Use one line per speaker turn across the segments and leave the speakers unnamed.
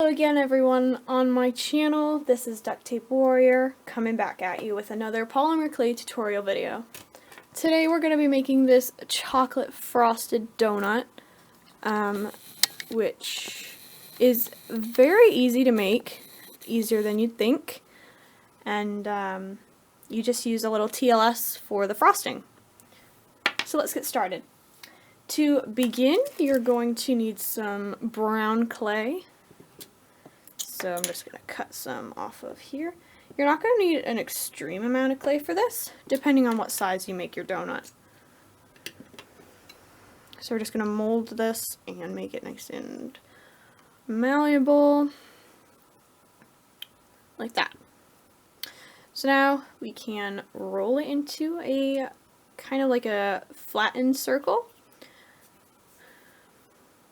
Hello again everyone on my channel. This is Duct Tape Warrior coming back at you with another polymer clay tutorial video. Today we're going to be making this chocolate frosted donut, which is very easy to make, easier than you'd think, and you just use a little TLS for the frosting. So let's get started. To begin, you're going to need some brown clay. So I'm just going to cut some off of here. You're not going to need an extreme amount of clay for this, depending on what size you make your donut. So we're just going to mold this and make it nice and malleable, like that. So now we can roll it into a kind of like a flattened circle.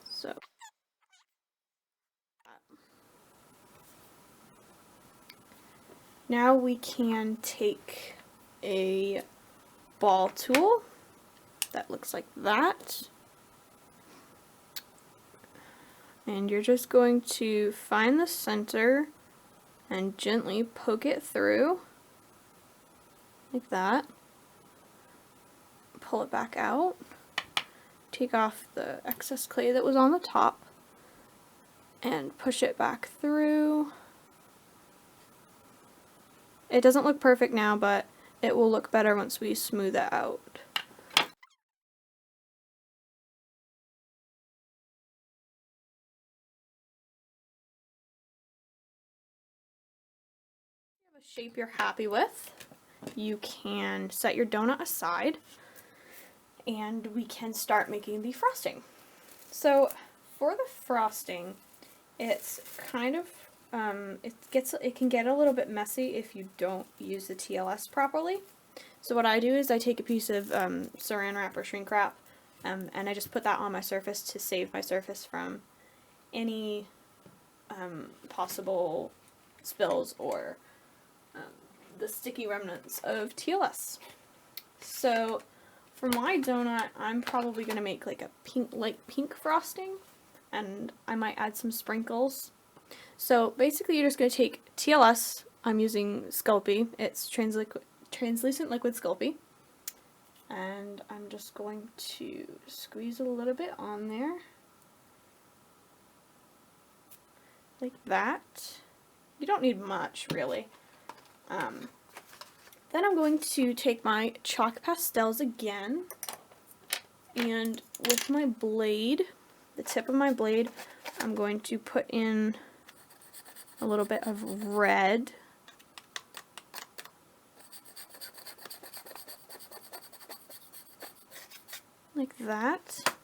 So now we can take a ball tool that looks like that, and you're just going to find the center and gently poke it through like that. Pull it back out, take off the excess clay that was on the top, and push it back through. It doesn't look perfect now, but it will look better once we smooth it out. If you have a shape you're happy with, you can set your donut aside and we can start making the frosting. So for the frosting, it's kind of it can get a little bit messy if you don't use the TLS properly. So what I do is I take a piece of saran wrap or shrink wrap, and I just put that on my surface to save my surface from any possible spills or the sticky remnants of TLS. So for my donut, I'm probably going to make like a light pink frosting, and I might add some sprinkles. So basically you're just going to take TLS, I'm using Sculpey, it's translucent liquid Sculpey, and I'm just going to squeeze a little bit on there, like that. You don't need much really. Then I'm going to take my chalk pastels again, and with my blade, the tip of my blade, I'm going to put in a little bit of red, like that,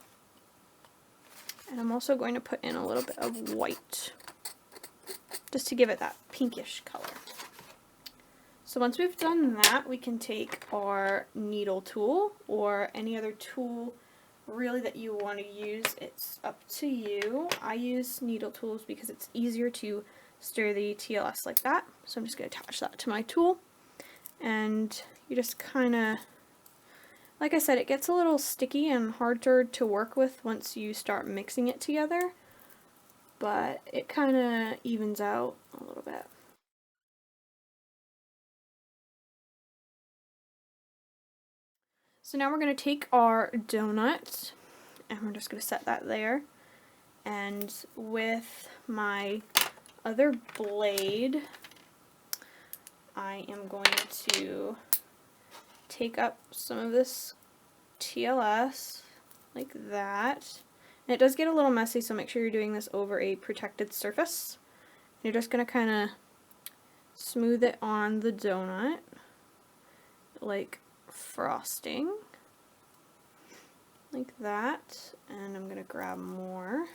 and I'm also going to put in a little bit of white, just to give it that pinkish color. So once we've done that, we can take our needle tool, or any other tool really that you want to use. It's up to you. I use needle tools because it's easier to stir the TLS like that. So I'm just going to attach that to my tool, and you just kind of, like I said, it gets a little sticky and harder to work with once you start mixing it together, but it kind of evens out a little bit. So now we're going to take our donut, and we're just going to set that there, and with my other blade, I am going to take up some of this TLS like that. And it does get a little messy, so make sure you're doing this over a protected surface. You're just going to kind of smooth it on the donut like frosting, like that. And I'm going to grab more.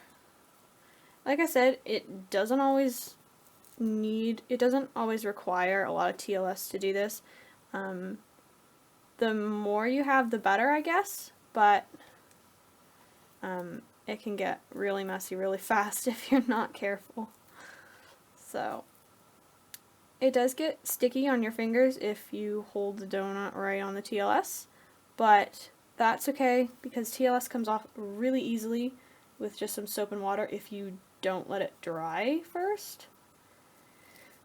Like I said, it doesn't always require a lot of TLS to do this. The more you have, the better, I guess, but it can get really messy really fast if you're not careful. So it does get sticky on your fingers if you hold the donut right on the TLS, but that's okay because TLS comes off really easily with just some soap and water if you don't let it dry first.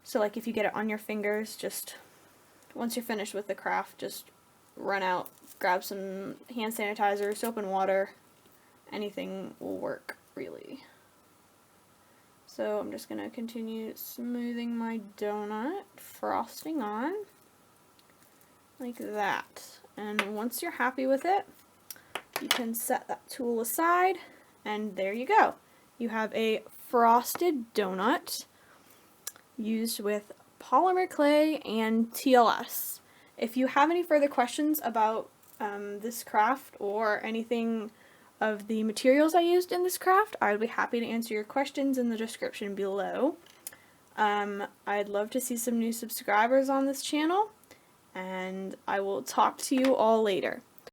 So like if you get it on your fingers, just once you're finished with the craft, just run out, grab some hand sanitizer, soap and water, anything will work really. So I'm just going to continue smoothing my donut, frosting on, like that. And once you're happy with it, you can set that tool aside, and there you go. You have a frosted donut used with polymer clay and TLS. If you have any further questions about this craft or anything of the materials I used in this craft, I would be happy to answer your questions in the description below. I'd love to see some new subscribers on this channel, and I will talk to you all later.